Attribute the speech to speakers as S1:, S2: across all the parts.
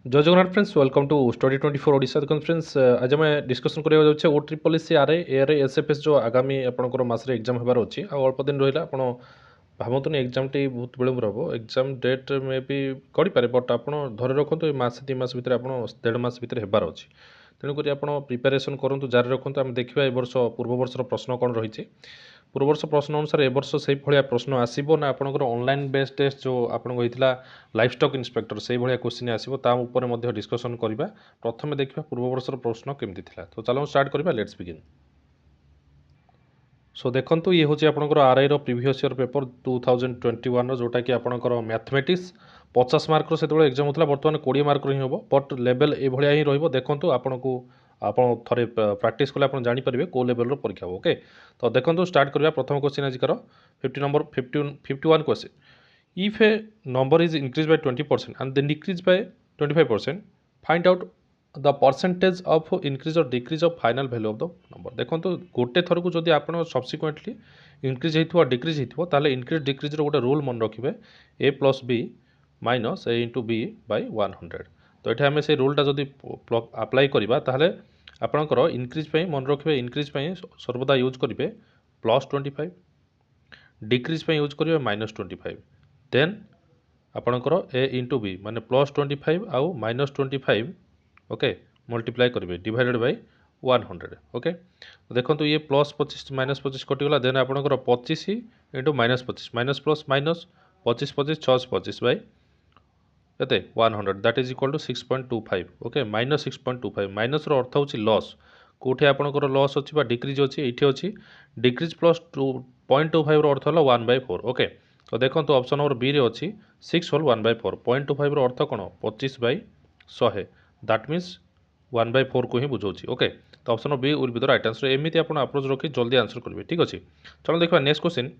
S1: जय Jagannath friends welcome to study 24 Odisha conference आज आम डिस्कसन करा जाऊँ O triple S R AR SFS जो आगामी आपंकर मसरे एग्जाम होबार अच्छी अल्प दिन रहा आप भावतुनि एग्जाम टी बहुत विलम्ब हम एग्जाम डेट मे भी करें बट आप धरे रखुद मसे 2 मास भितर आप 1.5 मास भितर होबार अच्छी तेणुक आप प्रिपेरेसन करूँ जारी रखुद आम देखा ए वर्ष पूर्व वर्षर प्रश्न कौन रही पूर्वर्ष प्रश्न अनुसार ए वर्ष से भाया प्रश्न आसो ना आपंकर ऑनलाइन बेस्ड टेस्ट जो आपको होता लाइफ स्टॉक इंस्पेक्टर से भाया क्वेश्चन आसो तापर डिस्कसन करवा प्रथम देखा पूर्व वर्षर प्रश्न केमती था तो चलो स्टार्ट करवा लेट्स बिगिन। सो देखो ये हूँ आपंकर आरआई प्रीवियस ईयर पेपर 2021 जोटा कि आपंकर मैथमेटिक्स 50 मार्क से एग्जाम होता बर्तमान 20 मार्क ही हम बट लेवल ये ही रखो आपन को आप थे प्राक्ट कले आप जापर कौ लेवल परीक्षा हो ओके। तो देखो स्टार्ट करवा प्रथम क्वेश्चन आजिकार 51 question if a number is increase by 20% and then decrease by 25% find out the percentage of increase और decrease of final value of the number. देखो गोटे थर को जब आप सब्सिक्वेंटली इंक्रीज हो डिक्रीज हो इंक्रीज डिक्रीज गोटे रूल मन रखिए A plus B minus A into B by 100। तो ये आम से रूलटा जब अप्लाई करवा ताहले आपणकर इंक्रीज मन रखिए इंक्रीज सर्वदा यूज करेंगे +25 डिक्रीज यूज करेंगे -25 देन आपणकर ए इंटू बी माने +25 आउ -25 ओके मल्टीप्लाई करेंगे डिवाइडेड बाय 100 ओके। देखो ये +25 -25 कटिगला देन आपणकर 25 into -25 minus plus minus 25 25 625 by केते 100 that is equal to 6.25 okay -6.25 minus रो अर्थ होची लॉस कोठे आपणकर लॉस अछि बा डिक्रीज अछि एठी अछि डिक्रीज प्लस 2.25 रो अर्थ होला 1/4 ओके। तो देखो ऑप्शन नंबर बी रे अछि 6 होल 1/4 0.25 रो अर्थ कोन 25/100 दैट मीन्स 1/4 को ही बुझाउछि ओके। तो option number B will be the right answer एमिति आपण अप्रोच रखि जल्दी आंसर करिवे ठीक अछि। चलो देखबा next question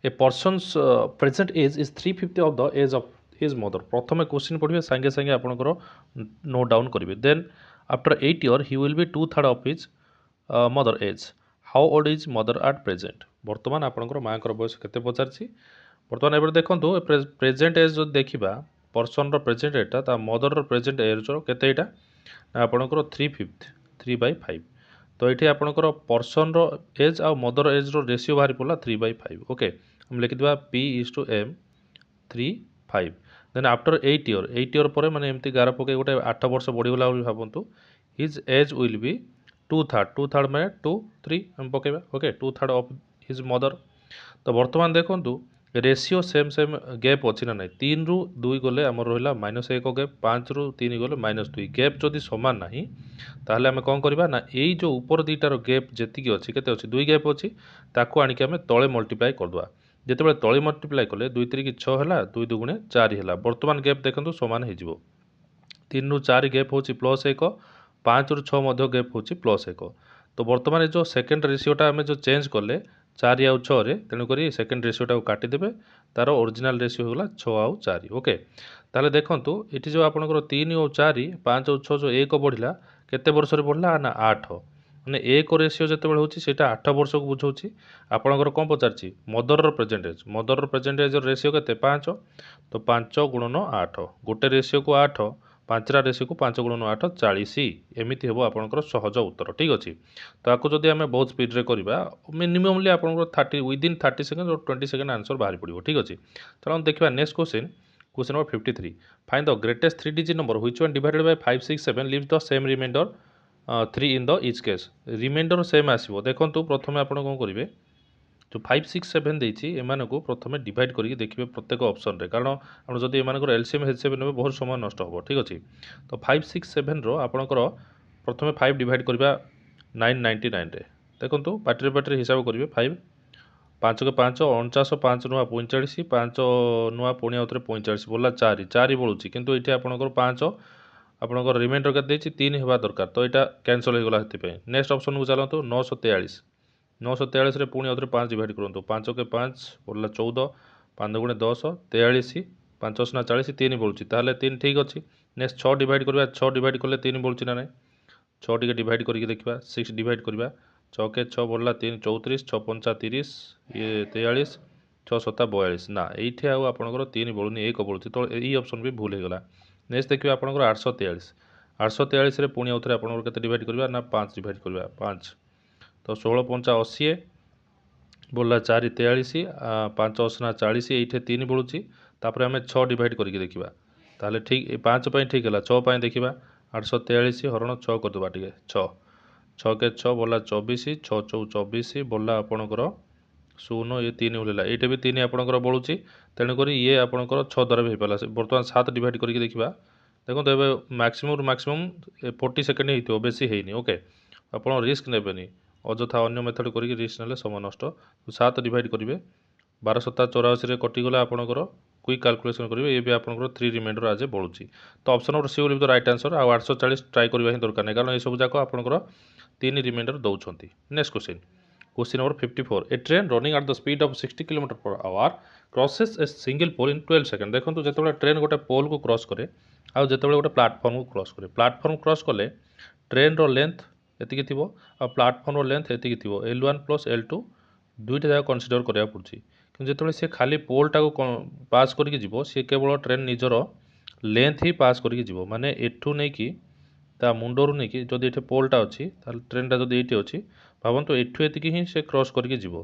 S1: a person's present age is 350 of the age of his mother. प्रथम क्वेश्चन पढ़िए सांगे सांगे आपणकर नोट डाउन करेंगे then after 8 year he will be 2/3 of his mother age how old is mother at present. बर्तमान आपणकर माँ बयस केते पचारछि बर्तमान एबे देखंतु प्रेजेंट एज जो देखिबा पर्सन रो प्रेजेंट एटा मदर रो प्रेजेंट एज रो केते एटा आपणकर 3/5 तो ये आपणकर पर्सन रो एज आ मदर एज रो रेशियो बाहरी पड़ा 3/5 ओके। हम लिखिदेवा P is to M 3/5 then after 8 year पर मैंने एमती गार पकई गोटे 8 वर्ष बढ़ीगला भावतु हिज एज विल बी 2/3 मैंने 2 3 हम पकेबा ओके 2/3 ऑफ हिज मदर। तो बर्तमान देखो रेशियो सेम सेम गैप अच्छी ना ना 3 रु 2 गले आम रहा -1 गैप 5 रु 3 गले -2 गैप जदि सामान ना ताहले आम कौन करवा ना यही जो ऊपर दुईटार गैप जी अच्छी के 2 गैप अच्छी ताकू आणिक आम तले मल्टीप्लाई करदे जिते तले मल्टीप्लाई कले 2 3 6 है 2 2 गुणे 4 है बर्तमान गैप देखो सामान हो 3 रु 4 गैप हूँ +1 5 रु 6 गैप हूँ +1। तो बर्तमान जो सेकेंड रेशियोटा आम जो चेंज कले 4 आउ 6 तेणुक सेकेंड रेशियोटा काटिदेवे तार ओरिजिनल रेशियो होगा 6 आउ 4 ओके। ताहले देखंतु ये जो आपंकर 3 और 4 5 और 6 जो 1 बढ़ला केते वर्ष बढ़ला ना 8 मैंने 1 रेशियो जिते होता 8 वर्ष को बुझाऊँ आपंकर कौन पचार मदर प्रेजेंटेज रेशियो के 5 तो 5 गुणन 8 गोटे रेशियो को 8 5टा रेशियो को 5 गुणन 8 40 एमती हम आपंकर सहज उत्तर ठीक अच्छे। तो आपको जब आम बहुत स्पीड रे करवा मिनिममली आप 30 विदिन 30 सेकेंड और 20 सेकेंड आंसर बाहरी पड़ो ठीक अच्छे। चलो देखा next question number 53 find the greatest 3 digit number which one divided by 5 6 7 leaves the same remainder 3 in the each case remainder same आसो देखो प्रथम आप कौन करेंगे जो 5 6 7 देती एम को प्रथम डिवाइड करके देखिए प्रत्येक ऑप्शन रे कारण आप जब एम एलसीएम हेलसीएम ने बहुत समय नष्ट हो ठीक अच्छे। तो 5 6 7 आपणकर प्रथम 5 डिवाइड करवा 999 देखो पार्टी पार्टी हिसाब करेंगे 5 5 के 5 49 5 नुआ 45 5 नुआ पुणी आउ थे 45 बोला 4 4 बढ़ुची कितु ये आपंकर 5 आपंकर रिमाइंडर के 3 होगा दरकार तो यहाँ कैनसल होगा नेक्स्ट ऑप्शन को चलते 943 943 पुणी आउ थे 5 डिवाइड करूँ 5 के 5 बोला 14 5 गुणे 10 43 5 ना 40 3 बढ़ुची ताहले 3 ठीक अच्छे। नेक्स्ट 6 डिवाइड करवा 6 डिवाइड कले 3 बढ़ुची ना ना 6 टी डिवाइड करके देखा 6 डिवाइड करवा 6 के 6 बढ़ला 3 34 6 5 30 ये 43 छः सत्ता 42 ना ये आउ आपंकर 3 बलूनी 1 बलूची तो यही ऑप्शन भी भूल होगा। नेक्स्ट देखिए आपंकर 843 843 पुणी आउ थे आपंकर के डिवाइड करवा ना 5 डिवाइड करवा 5 तो 16 पंचा 80 बोला 4 43 5 80 40 ये 3 बलूची तापर आम 6 डिवाइड करके देखा ताहले ठीक 5 ठीक है 6 देखा 843 हरण 6 करदे टे 6 6 के 6 बोला 24 6 चौ 24 बोला आपणकर 0 ये 3 बोला ये भी 3 आपणकर बलूची तेणुक ये आपणकर 6 द्वारा भी हो पाला बर्तमान 7 डिवाइड करके देखा देखो ए मैक्सिमम मैक्सिमम 40 सेकेंड हो बेसी है ओके आप रिस्क नेबेनी अଯଥା अन्य मेथड करके रिस्क ना समय नष्ट 7 डिवाइड करेंगे 12 सत्ता 84 कटिगला आपणकर क्विक कैलकुलेशन करेंगे ये भी आपंकर 3 रिमाइंडर आज बलूची तो option number C will be the right answer आ 840 ट्राई करवा ही दरकार नहीं कारण ये सब जाक आपंकर 3 रिमाइंडर दौरान। Next question number 54 a train running at the speed of 60 kilometre per hour crosses a single pole in 12 second देखो जो ट्रेन गोटे पोल को क्रॉस करे आउ जो गोटे प्लाटफर्म को क्रॉस करे प्लाटफर्म क्रॉस कले ट्रेन रो लेंथ एति थी आ प्लाटफर्म रो लेंथ एति थी L1 प्लस L2 दुईटा जगह कनसीडर करा पड़ी कि जो सी खाली पोलटा को पास करके जीव सी केवल ट्रेन निजर लेंथ ही पास करके जीव माने एठू नहीं कि ता मुंडरू नहीं कि जदि ये पोलटा अच्छी ट्रेनटा जब ये अच्छी भावतु एठू एति ही से क्रॉस करके जीव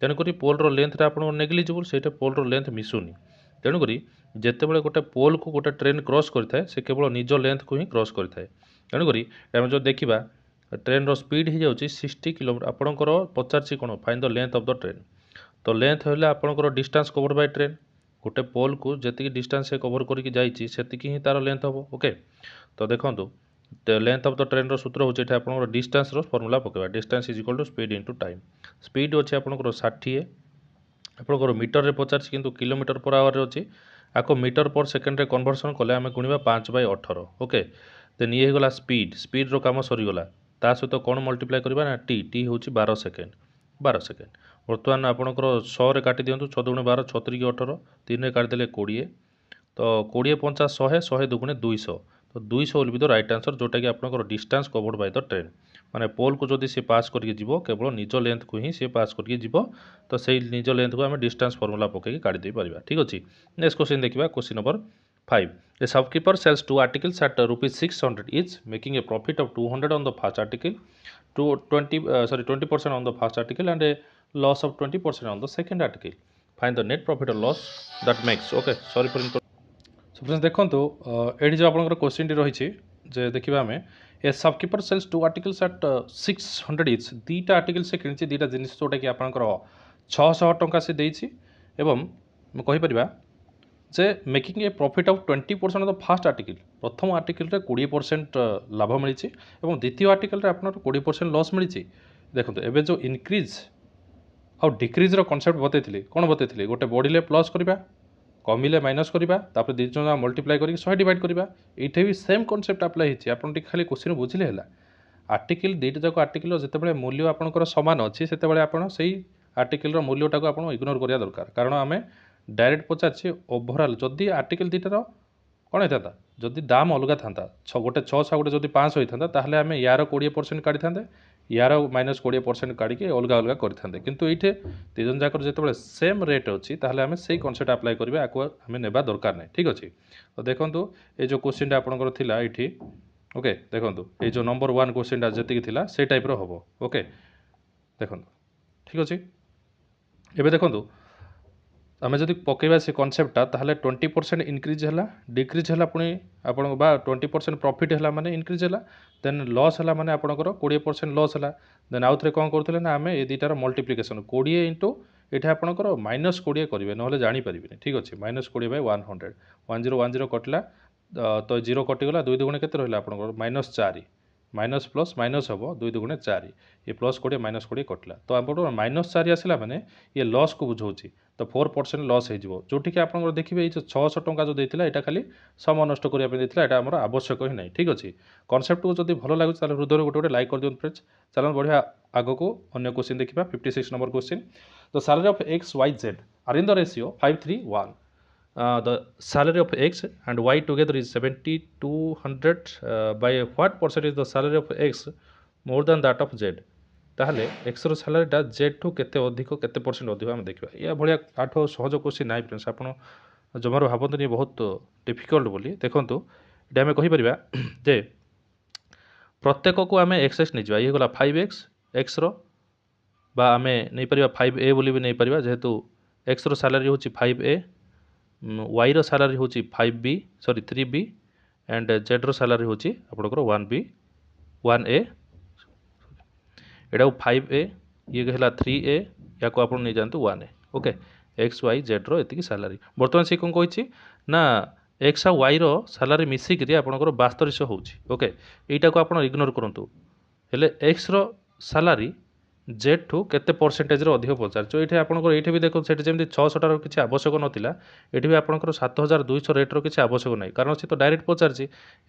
S1: तेणुक पोलर लेंथटा आप नेग्लिजिबल से पोलर लेंथ मिसुनी तेणुक जितेबाला गोटे पोल को गोटे ट्रेन क्रॉस करता से केवल निज लेंथ को ही क्रॉस करता तेणुक आम जो देखा ट्रेन रो स्पीड हो जाऊँगी 60 किलोमीटर आपणकर पचार कौन fine the length of the train तो लेंथ है आपणकर डिस्टेंस कवर बाय ट्रेन गोटे पोल को जी डिस्टेंस से कवर करके जाती ही तार लेंथ हम ओके तो देखो लेंथ ऑफ द ट्रेन रो सूत्र होचे आप डिस्टेंस रो फॉर्मूला पकेबा distance is equal to speed into time speed अच्छे आपंकर 60 आपंकर मीटर में 50 किंतु किलोमीटर पर आवर अच्छी आपको मीटर पर सेकेंड रे कन्वर्सन कले आम गुणा 5/18 ओके देन ये गला स्पीड स्पीड रो काम सरीगला ता सहित कौन मल्टीप्लाई करवा ना टी टी हूँ 12 सेकेंड 12 सेकेंड बर्तमान आपंकर 100 रे काटी दिंतु 6 दुणे 12 36 की 18 3 रे काटिदेले 20 तो 20 पंचा 100 100 दुगुणे 200 तो 200 will be the right answer जोटा कि आपंकर distance covered by the train माने पोल को जदि सी पास करके जीव केवल निज लेंथ को ही सी पास करके जीव तो से निज लेंथ को आम डिस्टेंस फॉर्मूला पकई काढ़ी पारिबा ठीक अच्छे। नेक्स्ट क्वेश्चन देखा question number 5 a shopkeeper sells 2 articles at ₹600 each making a profit of 200 on the first article to 20% on the first article and a loss of 20% on the second article find the net profit or loss that makes okay sorry for so friends देखो ये जो आप question T रही जे देखा आम a shopkeeper sells 2 articles at 600 each दीटा article से किणी दीटा जिनिस जोटा कि आपंकर 600 टंका से देछि एवं कहीपर जे making a profit of 20% of the first article प्रथम आर्टिकल 20% लाभ मिली और द्वितीय आर्टिकल आप 20% लॉस मिली देखो एवं जो इनक्रीज आउ डिक्रीज कॉन्सेप्ट बतई कौन बतई गोटे बढ़िले प्लस करवा कमिले माइनस करवा दुई जन मल्टीप्लाई करके 100 डिवाइड करवा ये भी सेम कॉन्सेप्ट अप्लाई होती है आप खाली क्वेश्चन बुझिले है आर्टिकल दुईटा जाक आर्टिकल जिते मूल्य आपंकर सामान अच्छी से से आर्टिकल मूल्यटा को आप इग्नोर करा दरकार कारण आम डायरेक्ट पचारे ओभरऑल जदि आर्टिकल दुईटार कौन होता जदि दाम अलग था गोटे 600 गोटे जब 500 होता ताहले आम यार 20% काढ़ी था यार माइनस 20% काढ़ी अलग अलग करते किंतु ये दुजन जाकर जो सेम रेट अच्छी ताहले आम से कनसेप्ट अप्लाई करेंगे आपको आम ने दरकार नहीं ठीक अच्छे। तो देखो ये जो क्वेश्चन आपंकर थिला ये ओके देखो ये जो नंबर 1 क्वेश्चन जी थी से टाइप हम ओके देखो ठीक अच्छे एवं देखो आम जब पकेबा से कनसेप्टा ताहले 20% इनक्रीज है डिक्रीज है पुणी आप 20% प्रॉफिट है माने इनक्रीज है देन लॉस है माने आपंकर 20% लॉस है देन आउ थे कौन करते ना आम ये दुईटार मल्टीप्लिकेशन 20 इंटू ये आपंकर -20 करेंगे ना जानीपारे ठीक अच्छे -20/100 1010 कटला तो 0 कटिगला 2 दुगुणे के रहा आपंकर -4 माइनस प्लस माइनस हम 2 दुगुणे 4 ये प्लस 20 माइनस 20 कटला तो आप -4 आसला मैंने ये लॉस को बुझाऊँगी तो 4% लॉस हो जोटि आप देखिए ये 600 टंका जो देता है खाली समय नष्ट करने यहाँ आम आवश्यक ही नहीं ठीक अच्छे कनसेप्ट को जब भल लगे हृदय गोटे गोटे लाइक कर दिखाँ फ्रेंड्स चलो बढ़िया आग को अन्य क्वेश्चन देखा 56 number question the salary of XYZ are in the ratio 5:3:1 the salary of X and Y together is 7200 by what percent is the salary of X more than that of Z ताहले x रो सालारीटा Z ठू केते अधिक केते percent अधिक आम देखा या भाया आठ सहज क्वेश्चन नाई फ्रेंड्स आप जमार भावतुनि बहुत डिफिकल्ट बोली देखूँ ये आम कहीपर जे प्रत्येक को आम एक्स नहीं ये गला 5x एक्स रो बा आम नहीं पार 5a बोली भी नहीं पार जेहेतु एक्स रो सालारी हूँ 5a वाई रो सालारी हूँ 5b sorry 3b and Z रो सालारी हूँ आपंकर 1b 1a एटा 5a ये है 3a या को आप नहीं जातु 1a okay X Y Z रो ये सालारी बर्तमान सी कौन कही ना एक्स आ वाई रो सालारी मिसिकी आपंकर 7200 होची ओके यटा को आप इग्नोर करूँ हेले एक्स रो सालारी जेड ठू केते परसेंटेज अधिक पचार ये आपंकर ये भी देखो से जमी 600 किसी आवश्यक नाला ये भी आपंकर 7200 रेट्र किसी आवश्यक ना कारण सी तो डायरेक्ट पचार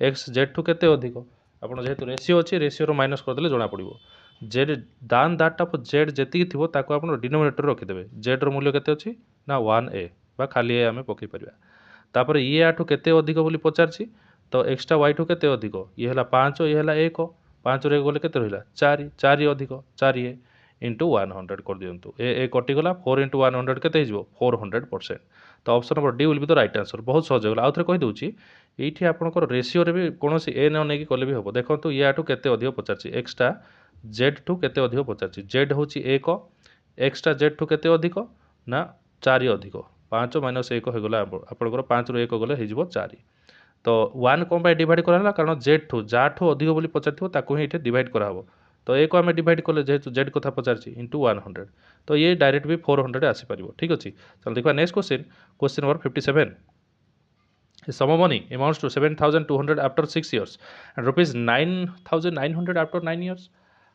S1: एक्स जेड ठू केते अधिक आप जेहेतु रेसीो अच्छी रेसीो माइनस करदे जना पड़ो जेड दान दैट ऑफ जेड जी थी आप डिनोमिनेटर रखिदेवे जेड रो मूल्य केते अच्छी ना 1a बा खाली ए आम पकई पार तापर ये आठू केते अधिक बोली पचार तो एक्सट्रा वाई ठू केते अधिक ये है 5 ये है 1 5 रे गले केते रहिला 4 4 अधिक 4a इंटू 100 कर दिंतु ए कटिगला 4 इंटू 100 केते हो 400%। तो option number D will be the right answer बहुत सहज होगा आउ थे कहीदे ये आपंकर रेसीो भी कौन ए न नहीं कले भी हम देखो ये आठू केते अधिक पचार एक्सट्रा जेड ठू केते अधिक पचार जेड हूँ 1 एक्सट्रा जेड ठू केते अधिक ना 4 अधिक 5 माइनस 1 होगा आपंकर 5 रू 1 गले हो 4 तो 1 कौन डिवाइड कराला कारण जेड ठू जा ठू अधिक बोली पचार ही डिवाइड कराव तो ए को आम डिवाइड कले जेहेतु जेड कथा पचार इंटू 100 तो ये डायरेक्ट भी 400 आसीपर ठीक अच्छे चलो देखा next question number 57 sum of money amounts to 7,200 after 6 years and rupees 9,900 after 9 years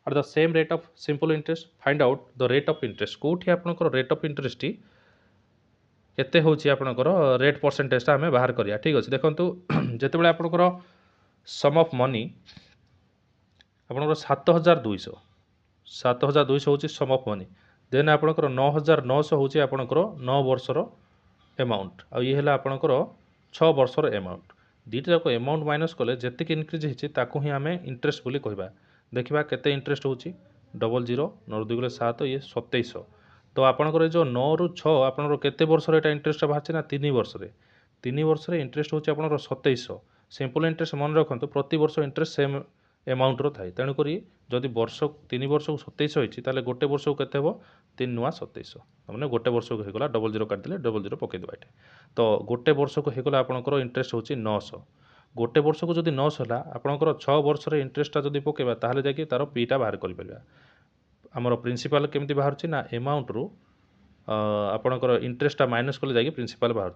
S1: at the same rate of simple interest find out the rate of interest कोठी आपनकर rate of interest केते होची आपनकर रेट परसेंटेजटा आम बाहर करिया ठीक अच्छे देखो जिते आपनकर सम ऑफ मनी आपनकर 7,200 हूँ सम ऑफ मनी देन आपनकर 9,900 हूँ आपनकर 9 वर्षर एमाउंट आ ये है आपनकर 6 वर्षर एमाउंट दुईटा जाक एमाउंट माइनस कले जी इनक्रिज होती आम इंटरेस्ट बोली कहवा देखा केते इंटरेस्ट हो 00 9 2 7 ये 2700 तो आपंकर जो 9 रू 6 आपंकर केते वर्ष इंटरेस्ट बाहर ना 3 वर्ष 3 वर्ष इंटरेस्ट हूँ आपंकर 2700 सिंपल इंटरेस्ट मन रखते प्रति वर्ष इंटरेस्ट सेम एमाउंटर थाए तेणुक जदि वर्ष 3 वर्ष को 2700 होती गोटे वर्ष को केते हो 3 नुआ 2700 मैंने गोटे वर्ष को होगा 00 काटिदेले 00 पकईदेवा ये तो गोटे वर्ष को होगा आपंकर इंटरेस्ट हूँ 900 गोटे वर्ष को जब 900 है आपंकर 6 वर्ष इंटरेस्टा जब पकेबा ताहले जाकि तार पीटा बाहर कर आमर प्रिंसिपल केमती बाहर ना एमाउंट रू आपणकर इंटरेस्टा माइनस कले जाकि प्रिंसिपल बाहर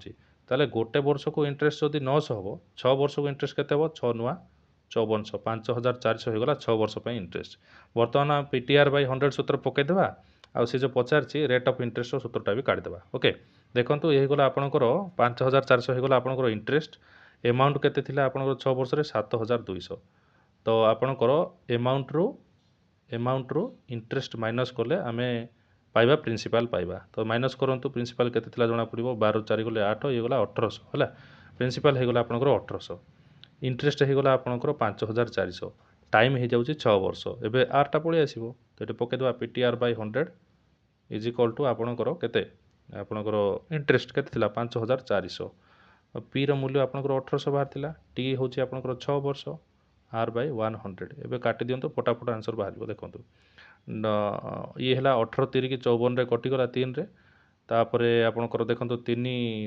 S1: ताले गोटे वर्ष को इंटरेस्ट जब 900 हम 6 वर्ष को इंटरेस्ट केते हो 6 नुआ 5400 5400 होगा 6 वर्ष इंटरेस्ट बर्तमान पीटीआर बाय 100 सूत्र पकईदेवा आउ सी जो पचार रेट ऑफ इंटरेस्ट सूत्रटा भी काटिदेवा ओके देखो ये गला आपणकर 5400 होगा आपणकर इंटरेस्ट एमाउंट केते थिला आपणकर 6 वर्ष 7,200 तो आपणकर एमाउंट रू इंटरेस्ट माइनस कले आम पाइबा प्रिंसिपल पाइबा तो माइनस करंतु प्रिंसिपल केते थिला जना पड़िबो 12 4 गले 8 ये गला 1800 हैला प्रिंसिपल हो गला आपणकर 1800 इंटरेस्ट हो गला आपणकर 5400 टाइम हो जाउची 6 वर्ष एबे आरटा पळी आसीबो तो एटे पके देबा PTR by 100 is equal to आपणकर केते आपणकर इंटरेस्ट केते थिला 5400 पी रो मूल्य आपणकर 1800 बाहर थिला टी होची आपणकर 6 वर्ष आर बाय 100 एबे काटि दियंतो फटाफट आंसर बाहर देखो ये है 18 3 की 54 कटिगला 3 रे तापरे आपणकर देखो 3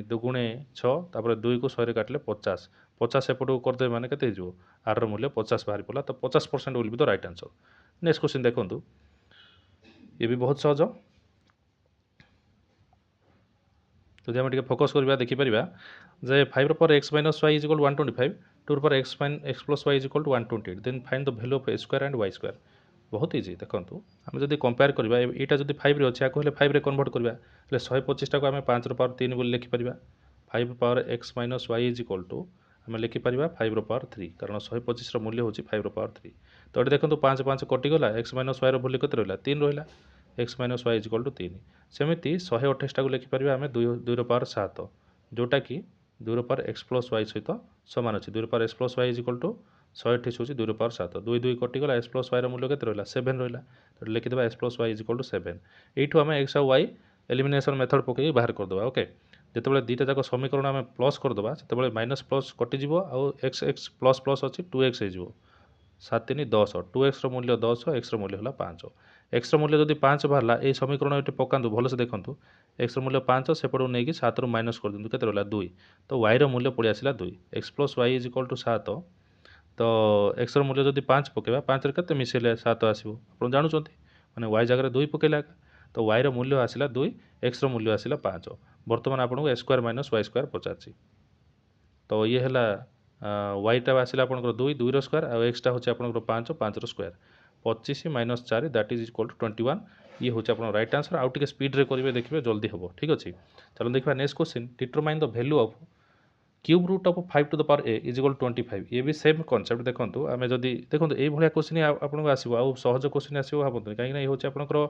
S1: दुगुणे 6 तापर 2 को 100 काटिले 50 50 एपट को करदे माने केते हो आर मूल्य 50 बाहर पड़ा तो 50% will be the right answer next question देखो ये भी बहुत सहज तो आम फोकस करवा देखिपर जे 5 पर x minus y is equal 125 2 पर x plus Y is equal to 120 then find the value of a square and y square बहुत इजी देखो आम जब कंपेयर करवा यहाँ जब 5 अच्छे या 5 रे कन्वर्ट करवा 125 को आम 5 पावर 3 बोली लिखिपर 5 power x minus y is equal to आम लिखिपर 5 पावर 3 कारण 125 मूल्य हूँ 5 पावर 3 तो ये देखो 5 5 कटिगला एक्स माइनस वाई मूल्य केते रहा 3 रहा x minus y is equal to 3 सेमती 128 को लिखिपर आम 2 पावर 7 जोटा कि 2 पावर एक्स प्लस वाई सहित सामान अच्छे 2 power X plus Y is equal to 128 हूँ 2 पावर 7 2 2 कटिगला एक्स प्लस वाई मूल्य केते रहा 7 रहा तो लिखिदेवा X plus Y is equal to 7 यू आम एक्स आउ वाई एलिमिनेशन मेथड पकई बाहर करदे ओके जिते दुईटा जाक समीकरण आम प्लस करदे से माइनस प्लस कटिज आउ एक्स एक्स प्लस प्लस अच्छी 2x हो 7 3 10 2x मूल्य 10 x मूल्य है 5 x मूल्य जब 5 बाहर ये समीकरण ये पकातु भलसे देखूँ x मूल्य 5 सेपटू नहीं 7 रु माइनस कर दिखाँ के 2 तो y मूल्य पड़ी आसला 2 x plus Y is equal to 7 तो x मूल्य जब 5 पकेबा 5 के मिसेले 7 आसो आप जानते मैंने y जगह 2 पकेला तो y मूल्य आसला 2 x मूल्य आसला 5 बर्तमान आपको x square minus Y square पचार तो ये है वाईटा आसला आप 2 2 स्क्वायर और एक्सटा हूँ आप 5 5 square 25 minus 4 that is equal to 21 ये हूँ आप राइट आंसर आउ टे स्पीड्रे करेंगे देखिए जल्दी हम ठीक अच्छे चलो देखा next question determine the value of cube root of 5 to the power a is equal 25 ये भी सेम कॉन्सेप्ट देखो आम जदि देखो ये भाया क्वेश्चन आपको आसो आउ सहज क्वेश्चन आसो भावतु कहीं ये हूँ आपंकर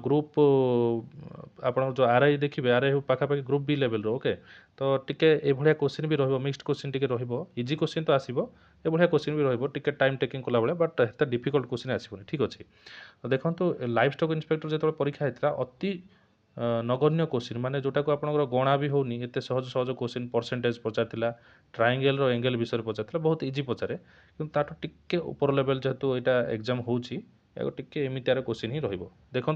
S1: ग्रुप आप जो आर आई देखिए आर आई पाखापाखि ग्रुप बी लेवल ओके तो टिके ये क्वेश्चन भी मिक्सड क्वेश्चन टी इजी क्वेश्चन तो आसो ये क्वेश्चन भी रे टाइम टेकिंग कला बेले बट एत डिफिकल्ट क्वेश्चन आसबनी ठीक अच्छे तो देखो लाइफ स्टॉक इंस्पेक्टर जो परीक्षा होता अति नगण्य क्वेश्चन माने जोटा को आपंकर गणा भी होनी एत सहज सहज क्वेश्चन परसेंटेज पचार ट्रायंगल एंगल विषय पचार बहुत इजी पचारे कि ताठू टिके ऊपर लेवल जेहेतु यहाँ एग्जाम होची टिके एमतीार क्वेश्चन ही देखो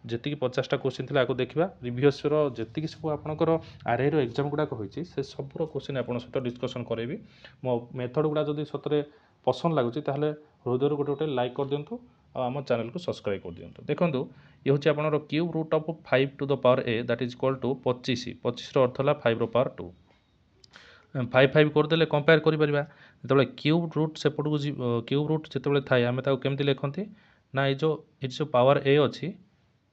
S1: जी 50टा क्वेश्चन थी आपको देखा प्रिवियस जी सब आपंकर आर आई एग्जाम गुड़ाक होती से सबूर क्वेश्चन आप सहित डिस्कसन करेबी मो मेथड गुड़ा जब सतरे पसंद लगुच ताहले हृदय गोटे गोटे लाइक कर दिंतु आम चैनल को सब्सक्राइब कर दिंतु देखो ये हूँ आपंकर cube root of 5 to the power a that is equal to 25 25 अर्थ है 5 रो पावर 2 5 5 करदे कंपेयर करें जो क्यूब रूट सेपट को क्यूब रूट जो थाए आम केमती लिखती ना ये पावर ए अच्छी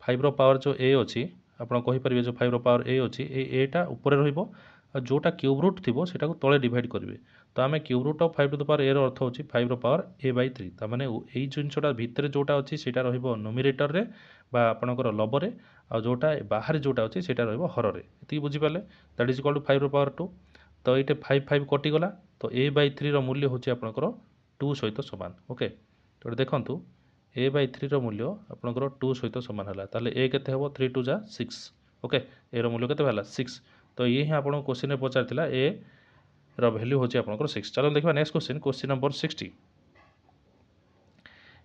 S1: 5 रो पावर जो ए अच्छी आपरे जो 5 रो पावर ए अच्छी एटा ऊपर रोटा क्यूब रूट थी से तले डिवाइड करेंगे तो आम cube root of 5 to the power A अर्थ हो 5 रो पावर ए बाई 3 ताने यही जिनटा भितर जोटा अच्छी से नोमिनेटर रे बा आपणकर लबर आ जोटा बाहर जोटा अच्छी से हर ये बुझीपारे दैट इज इक्वल टू 5 रो पावर 2 तो ये 5 5 कटिगला तो ए बाई 3 मूल्य हूँ आपंकर 2 सहित सामान ओके तो देखूँ ए बाई 3 मूल्य आपंकर 2 सहित सामान है ताहले ए के 3 2 जा 6 ओके ए मूल्य के 6 तो ये ही आपको क्वेश्चन पचार ए वैल्यू हूँ आपंकर 6 चलो देखा next question question number 60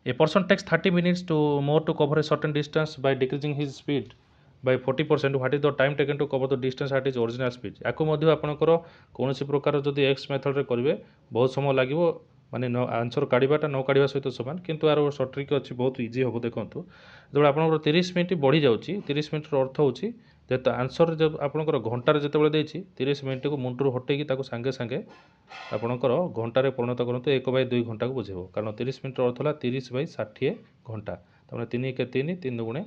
S1: a person takes 30 minutes to more to cover a certain distance by decreasing his speed by 40% what is the time taken to cover the distance at his original speed या आपंकर कौन प्रकार जब x method करेंगे बहुत समय लगे माने आंसर काढ़ाटा न काढ़ा सहित सामान किंतु यार सर्ट ट्रिक अच्छी बहुत इजी हम देखो जो आप 30 मिनट बढ़ी जाऊँगी 30 मिनट अर्थ हूँ जेहेतु आंसर जब आपंकर घंटार जो 30 मिनट को मुंडू हटेकी सांगे सांगे आपंकर घंटार परिणत करूँ 1 बाई 2 घंटा को बुझेब कारण 30 मिनट अर्थ है 30 बाई 60 घंटा तमें 3 के 3 3 गुणे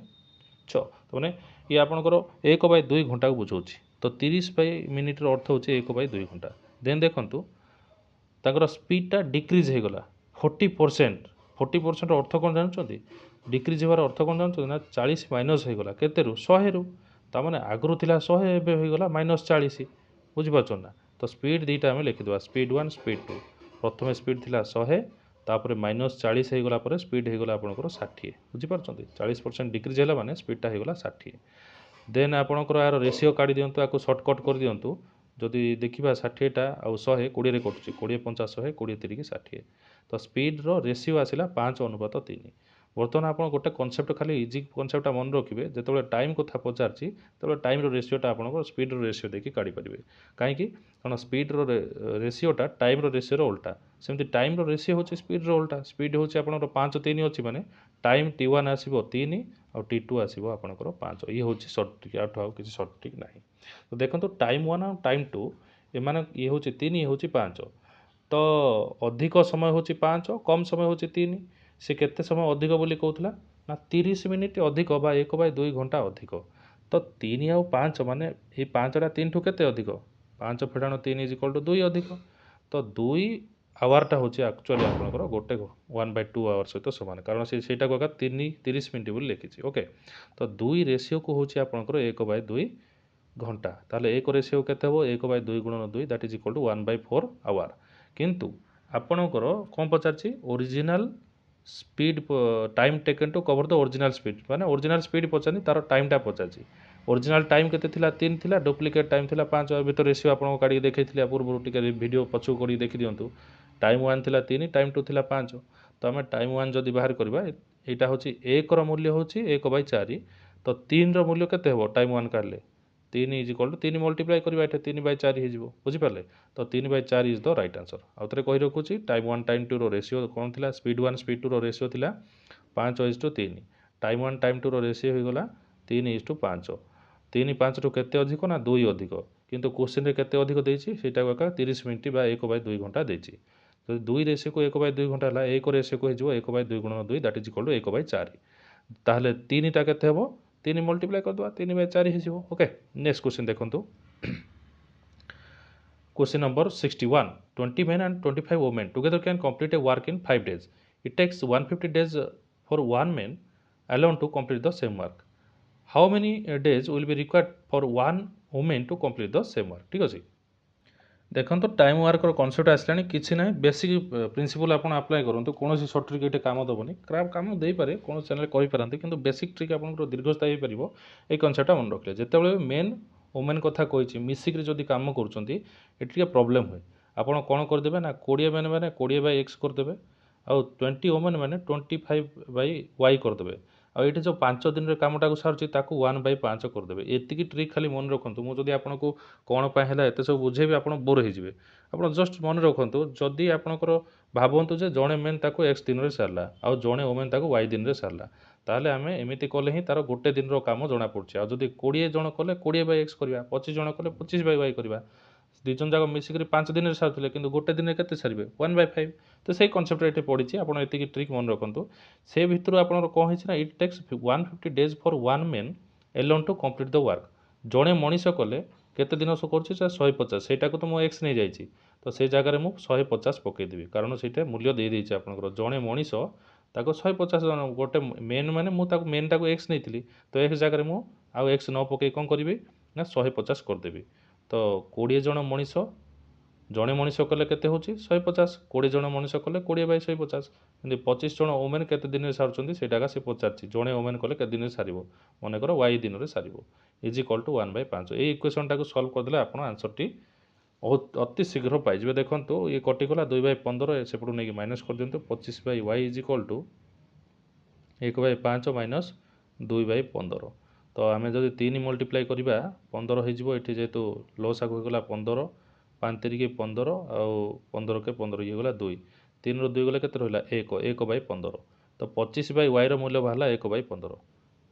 S1: 6 तमें ये आपंकर 1 बाई 2 घंटा को बुझाऊँ तो 30 बाई मिनिट्र अर्थ हूँ 1 बाई 2 घंटा देन देखूँ तांकर स्पीडटा डिक्रिज हो गला 40% अर्थ कौन जानते डिक्रिज होवार अर्थ कौन जानते ना 40 माइनस हो गला केते 100 रु ताने आगुरी थी 100 एवं होगला -40 बुझीपार ना तो स्पीड दुईटा आम लिखिदेवा स्पीड 1 स्पीड 2 प्रथम स्पीड थी 100 तापर -40 हो गला स्पीड होगला आपंकर 60 बुझीपार 40% डिक्रिज है माने स्पीडटा होगला 60 देन आपंकर यार रेसीओ काढ़ी दिंतु आपको सर्टकट कर दिंतु जदि देखा 60टा आउ 100 20 कटुच्छी 20 50 100 20 30 60 तो स्पीड्र रेसीओ आसला 5:3 बर्तमान आप गोटे कनसेप्ट खाली इजी कनसेप्ट मन रखिए जो टाइम कथा पचार तो टाइम रेसीोटा आप स्पीड रेसीो देखिए काढ़ी पारे कहीं कारण स्पीड्र रेसीोटा टाइम रेसीोर उल्टा सेमती टाइम रेसीो हूँ स्पीड्र उल्टा स्पीड हूँ आप 5 3 अच्छी मैंने टाइम T1 आसो 3 और T2 आसो आपंकर 5 ये हूँ सर्ट ट्रिक आउ किसी सर्ट ट्रिक ना तो देखो टाइम 1 और टाइम 2 एम ये हूँ 3 ये हूँ 5 तो अधिक समय हूँ 5 कम समय हूँ 3 से केते समय अधिक बोली कहूला ना 30 मिनिट अधिक बा 1 बाई 2 घंटा अधिक तो 3 आउ 5 माने ये 5टा 3 ठू केते अधिक 5 फेड़ाण 3 इज इक्वल टू 2 अधिक तो 2 आवारटा हूँ एक्चुअली आपंकर गोटे 1 बाई 2 आवर सहित सामान कारण से 30 मिनिट बोली लिखी ओके तो 2 रेसीो को हूँ आपंकर 1 बाई 2 घंटा ताले 1 रेसीो केते हो 1 बाई 2 गुणन 2 that is equal to 1 by 4 hour किंतु आपणकर कौन पचार original speed time taken to cover the original speed माने ओरिजिनल स्पीड पचानी तार टाइमटा पचाची ओरिजिनल टाइम केते थिला 3 थिला डुप्लिकेट टाइम थिला 5 भीतर रेशियो आपन काढी देखैथिला पूर्व टिके वीडियो पछु कोडी देखि दियंतु टाइम 1 थिला 3 टाइम 2 थिला 5 तो आमे टाइम 1 जदि बाहर करबा एटा होची 1 रो मूल्य होची 1/4 तो 3 रो मूल्य केते हेबो टाइम 1 काढले 3 इज इक्वल टू 3 मल्टीप्लाई करबा एटा 3/4 हे जिवो बुझि पाले तो 3/4 इज द राइट आंसर आउतरे कहि रखुची टाइम 1 टाइम 2 रो रेशियो कोन थिला स्पीड 1 स्पीड 2 रो रेशियो थिला 5:3 टाइम 1 टाइम 2 रो रेशियो हो गला 3:5 3 5 रु केते अधिक ना 2 अधिक किंतु क्वेश्चन रे केते अधिक देछि सेटा एका 30 मिनिट बा 1/2 घंटा देछि तो 2 रेशियो को 1/2 घंटा हला 1 रेशियो को हिजो 1/2 गुणन 2 दैट इज इक्वल टू 1/4 ताहले 3 टा केते हेबो 3 मल्टीप्लाई कर दवा 3/4 हे जिवो ओके नेक्स्ट क्वेश्चन देखंतु Question number 61. 20 men and 25 women together can complete a work in 5 days. It takes 150 days for one man alone to complete the same work. How many days will be required for one woman to complete the same work? ठीक अछि देखो time worker concept आसलानी किसी ना basic principle आप apply करूँ कौन shirt trick ये कम देवनी craft कम दे पारे कौन चैनल करेंगे कि बेसिक ट्रिक आप दीर्घस्थायी हो पार ये कनसेप्टा मन रखिले जिते मेन वोमेन कथा कही मिसिक जदि कम कर प्रोब्लेम हुए आपड़ कौन करदे ना 20 मैंने मैंने 20/x करदे आउ 20 वोमेन मैंने 25/y करदे ଆଉ ଏଠି ଯେଉଁ 5 ଦିନରେ କାମଟାକୁ ସାରୁଛି ତାକୁ 1/5 କରିଦେବେ ଏତିକି ଟ୍ରିକ୍ ଖାଲି ମନେ ରଖନ୍ତୁ ମୁଁ ଯଦି ଆପଣଙ୍କୁ କ'ଣ ପାଇଁ ହେଲା ଏତେ ସବୁ ବୁଝେଇବି ଆପଣ ବୋର୍ ହେଇଯିବେ ଆପଣ ଜଷ୍ଟ ମନେ ରଖନ୍ତୁ ଯଦି ଆପଣଙ୍କର ଭାବନ୍ତୁ ଯେ ଜଣେ ମେନ୍ ତାକୁ x ଦିନରେ ସାରିଲା ଆଉ ଜଣେ ଓମେନ୍ ତାକୁ y ଦିନରେ ସାରିଲା ତାହେଲେ ଆମେ ଏମିତି କଲେ ହିଁ ତାର ଗୋଟେ ଦିନର କାମ ଜଣାପଡ଼ୁଛି ଆଉ ଯଦି 20 ଜଣ କଲେ 20/x କରିବା 25 ଜଣ କଲେ 25/y କରିବା ଦୁଇ ଜଣ ଯାକ ମିଶିକରି 5 ଦିନରେ ସାରୁଥିଲେ କିନ୍ତୁ ଗୋଟେ ଦିନରେ କେତେ ସାରିବେ 1/5 ତ ସେଇ କନସେପ୍ଟରେ ଏଠି ପଡ଼ିଛି ଆପଣ ଏତିକି ଟ୍ରିକ୍ ମନେ ରଖନ୍ତୁ ସେ ଭିତରୁ ଆପଣଙ୍କର କ'ଣ ହେଇଛି ନା it takes 150 days for one men alone to complete the work ଜଣେ ମଣିଷ କଲେ କେତେ ଦିନ କରୁଛି ସେ 150 ସେଇଟାକୁ ତ ମୁଁ ଏକ୍ସ ନେଇଯାଇଛି ତ ସେଇ ଜାଗାରେ ମୁଁ 150 ପକାଇଦେବି କାରଣ ସେଇଟା ମୂଲ୍ୟ ଦେଇଦେଇଛି ଆପଣଙ୍କର ଜଣେ ମଣିଷ ତାକୁ 150 ଜଣ ଗୋଟେ ମେନ୍ ମାନେ ମୁଁ ତାକୁ ମେନ୍ଟାକୁ ଏକ୍ସ ନେଇଥିଲି ତ ଏକ୍ସ ଜାଗାରେ ମୁଁ ଆଉ ଏକ୍ସ ନ ପକାଇ କ'ଣ କରିବି ନା 150 କରିଦେବି ତ 20 ଜଣ ମଣିଷ ଜଣେ ମଣିଷ କଲେ କେତେ ହେଉଛି 150 20 ଜଣ ମଣିଷ କଲେ 20/150 କିନ୍ତୁ 25 ଜଣ ଓମେନ୍ କେତେ ଦିନରେ ସାରୁଛନ୍ତି ସେଇଟା ସେ ପଚାରିଛି ଜଣେ ଓମେନ୍ କଲେ କେତେ ଦିନରେ ସାରିବ ମନେକର y ଦିନରେ ସାରିବ ଇଜ୍ ଇକ୍ୱାଲ୍ ଟୁ 1/5 ଏଇ ଇକ୍ୱେସନ୍ଟାକୁ ସଲ୍ଭ କରିଦେଲେ ଆପଣ ଆନ୍ସର୍ଟି ଅତି ଶୀଘ୍ର ପାଇଯିବେ ଦେଖନ୍ତୁ ଇଏ କଟିଗଲା 2/15 ସେପଟୁ ନେଇକି ମାଇନସ୍ କରିଦିଅନ୍ତୁ 25/y is equal to 1/5 minus 2/15 ତ ଆମେ ଯଦି 3 ମଲ୍ଟିପ୍ଲାଏ କରିବା 15 ହେଇଯିବ ଏଠି ଯେହେତୁ ଲସ୍ ଆଗକୁ ହେଇଗଲା 15 5 ତିରିକି 15 ଆଉ 15 15 ଇଏ ଗଲା 2 3 ରୁ 2 ଗଲେ କେତେ ରହିଲା 1/15 ତ 25/y ର ମୂଲ୍ୟ ବାହାରିଲା 1/15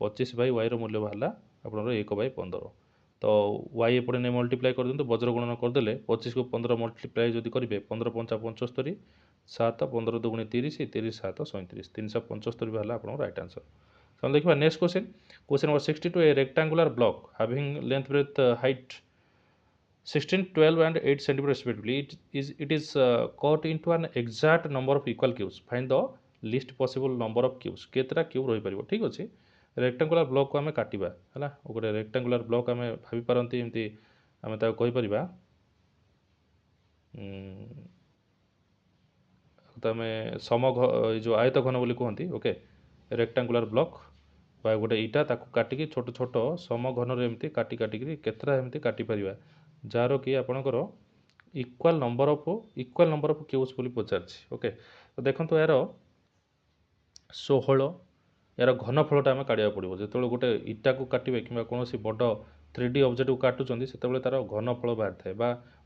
S1: 25/y ର ମୂଲ୍ୟ ବାହାରିଲା ଆପଣଙ୍କର 1/15 ତ y ଏପଟେ ନେଇ ମଲ୍ଟିପ୍ଲାଏ କରିଦିଅନ୍ତୁ ବଜ୍ର ଗୁଣନ କରିଦେଲେ 25କୁ 15 ମଲ୍ଟିପ୍ଲାଏ ଯଦି କରିବେ 15 ପଞ୍ଚା 75 7 15 ଦୁଗୁଣେ 30 30 7 37 375 ବାହାରିଲା ଆପଣଙ୍କର ରାଇଟ୍ ଆନ୍ସର ତାହେଲେ ଦେଖିବା next question number 62 A rectangular block having length breadth height 16 12 and 8 centimeter respectively it is cut into an exact number of equal cubes find the least possible number of cubes केतरा cube रही परिबो ठीक अछि rectangular block को हमें काटिबा हला गोटे rectangular block हमें भाबी पारंती एमती हमें ता कहि परिबा तमें सम जो आयत घन बोली कहती ओके रेक्टेंगुलर ब्लॉक बा गोटे इटा ताकू काटिकी छोट छोट सम घन एमती काटी काटिकी केतरा एमती काटी परिबा जार कि आपणकर इक्वाल नंबर ऑफ क्यूब्स बोली पचारछि ओके तो देखंतु यार 16 यार घनफलटा आम काढ़ा पड़ो जो गोटे इटा को काटे कि कौन बड़ 3D ऑब्जेक्ट को काटुंट से तार घनफल बाहर थाए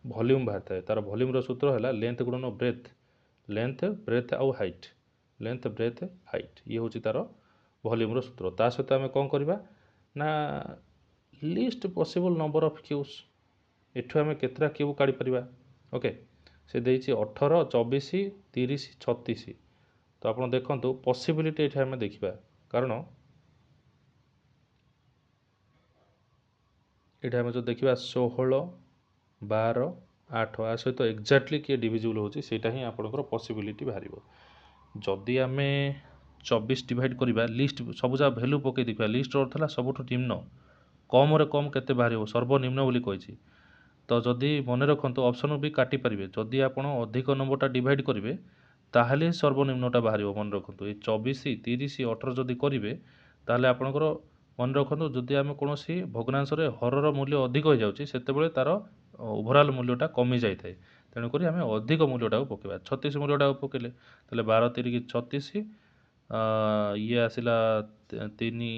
S1: वॉल्यूम बाहर थाए तार वॉल्यूम सूत्र है लेंथ गुणन ब्रेथ आउ हाइट लेंथ ब्रेथ हाइट ये हूँ तार वॉल्यूम सूत्र ता सहित आम कौन करवा ना list possible number of cubes एठू आम केतरा क्यूब काढ़ी परिबा ओके से देइछि 18 24 30 36 तो आप देखंतु पॉसिबिलिटी एठी आम देखिबा कारण एठी आम जो देखिबा 16 12 8 आ सहित एक्जाक्टली किए डिविजिबल होची सेटा ही आपनकर पॉसिबिलिटी बाहरिबो जदि आम 24 डिवाइड करवा लिस्ट सब जा वैल्यू पकई देखा लिस्ट अर्थ है सबुठ निम्न कम रे कम केते बाहर सर्वनिम्न बोली कही तो जदि मन रखु ऑप्शन भी काटी पारे जदि आप अधिक नंबरटा डिवाइड करेंगे ତାହେଲେ ସର୍ବନିମ୍ନଟା ବାହାରିବ ମନେ ରଖନ୍ତୁ। ଏ 24, 30, 18 ଯଦି କରିବେ ତାହେଲେ ଆପଣଙ୍କର ମନେ ରଖନ୍ତୁ ଯଦି ଆମେ କୌଣସି ଭଗ୍ନାଂଶରେ ହରର ମୂଲ୍ୟ ଅଧିକ ହୋଇଯାଉଛି ସେତେବେଳେ ତାର ଓଭରାଲ୍ ମୂଲ୍ୟଟା କମି ଯାଇଥାଏ। ତେଣୁକରି ଆମେ ଅଧିକ ମୂଲ୍ୟଟାକୁ ପକାଇବା। 36 ମୂଲ୍ୟଟାକୁ ପକାଇଲେ ତାହେଲେ 12 ତିରିକି 36, ଇଏ ଆସିଲା 3,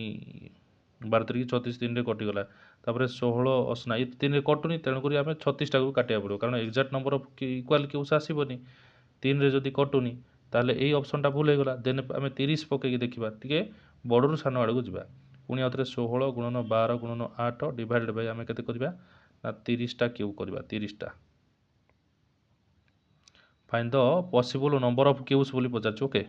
S1: 12 ତିରିକି 36, 3ରେ କଟିଗଲା। ତାପରେ 16 ଅସନା ଏ 3ରେ କଟୁନି, ତେଣୁକରି ଆମେ 36ଟାକୁ କାଟିବାକୁ ପଡ଼ିବ, କାରଣ exact number of equal cubes ଆସିବନି। 3ରେ ଯଦି କଟୁନି ତାହେଲେ ଏଇ ଅପସନ୍ଟା ଭୁଲ ହେଇଗଲା। ଦେନ୍ ଆମେ 30 ପକାଇକି ଦେଖିବା, ଟିକେ ବଡ଼ରୁ ସାନ ଆଡ଼କୁ ଯିବା। ପୁଣି ଆଉ ଥରେ 16 ଗୁଣନ 12 ଗୁଣନ 8 ଡିଭାଇଡେଡ଼ ବାଇ ଆମେ କେତେ କରିବା ନା 30ଟା କ୍ୟୁବ୍ କରିବା। 30ଟା find the possible number of cubes ବୋଲି ପଚାରୁଛୁ। ଓକେ,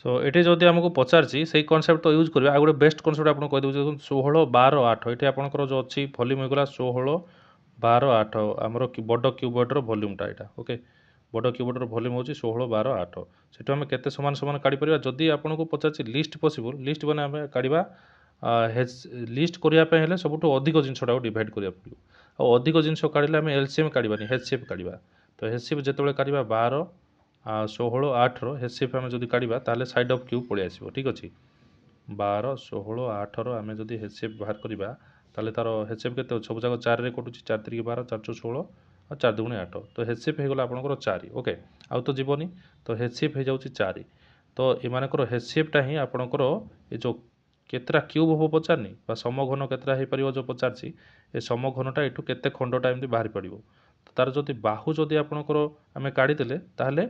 S1: ସୋ ଏଠି ଯଦି ଆମକୁ ପଚାରିଛି ସେଇ କନସେପ୍ଟ ତ ୟୁଜ୍ କରିବା। ଆଉ ଗୋଟେ ବେଷ୍ଟ କନସେପ୍ଟ ଆପଣଙ୍କୁ କହିଦେଉଛି, ଦେଖନ୍ତୁ 16, 12, 8 ଏଠି ଆପଣଙ୍କର ଯେଉଁ ଅଛି ଭଲ୍ୟୁମ୍ ହେଇଗଲା 16, 12, 8 ଆମର ବଡ଼ କ୍ୟୁବଏଡ଼ର ଭଲ୍ୟୁମ୍ଟା ଏଇଟା। ଓକେ, ବଡ଼ କ୍ୟୁବଏଡ଼ର ଭଲ୍ୟୁମ୍ ହେଉଛି 16, 12, 8। ସେଠୁ ଆମେ କେତେ ସମାନ ସମାନ କାଢ଼ିପାରିବା? ଯଦି ଆପଣଙ୍କୁ ପଚାରିଛି ଲିଷ୍ଟ ପସିବୁଲ୍, ଲିଷ୍ଟ ମାନେ ଆମେ କାଢ଼ିବା ଲିଷ୍ଟ କରିବା ପାଇଁ ହେଲେ ସବୁଠୁ ଅଧିକ ଜିନିଷଟାକୁ ଡିଭାଇଡ଼ କରିବାକୁ ପଡ଼ିବ। ଆଉ ଅଧିକ ଜିନିଷ କାଢ଼ିଲେ ଆମେ ଏଲସିଏମ୍ କାଢ଼ିବାନି, HCF କାଢ଼ିବା। ତ HCF ଯେତେବେଳେ କାଢ଼ିବା 12, 16, 8ର HCF ଆମେ ଯଦି କାଢ଼ିବା ତାହେଲେ ସାଇଡ଼୍ ଅଫ୍ କ୍ୟୁବ୍ ପଳେଇ ଆସିବ। ଠିକ୍ ଅଛି, 12, 16, 8ର ଆମେ ଯଦି HCF ବାହାର କରିବା ତାହେଲେ ତାର HCF କେତେ ଅଛି? ସବୁ ଯାକ 4ରେ କଟୁଛି, 4 ତିରିକି 12, 4 ଚଉ 16 ଆଉ 4 ଦୁଗୁଣେ 8। ତ HCF ହେଇଗଲା ଆପଣଙ୍କର 4। ଓକେ, ଆଉ ତ ଯିବନି, ତ HCF ହେଇଯାଉଛି 4। ତ ଏମାନଙ୍କର HCFଟା ହିଁ ଆପଣଙ୍କର ଏ ଯେଉଁ କେତେଟା କ୍ୟୁବ୍ ହେବ ପଚାରନି, ବା ସମଘନ କେତେଟା ହେଇପାରିବ ଯେଉଁ ପଚାରିଛି, ଏ ସମଘନଟା ଏଠୁ କେତେ ଖଣ୍ଡଟା ଏମିତି ବାହାରି ପଡ଼ିବ। ତ ତାର ଯଦି ବାହୁ ଯଦି ଆପଣଙ୍କର ଆମେ କାଢ଼ିଦେଲେ ତାହେଲେ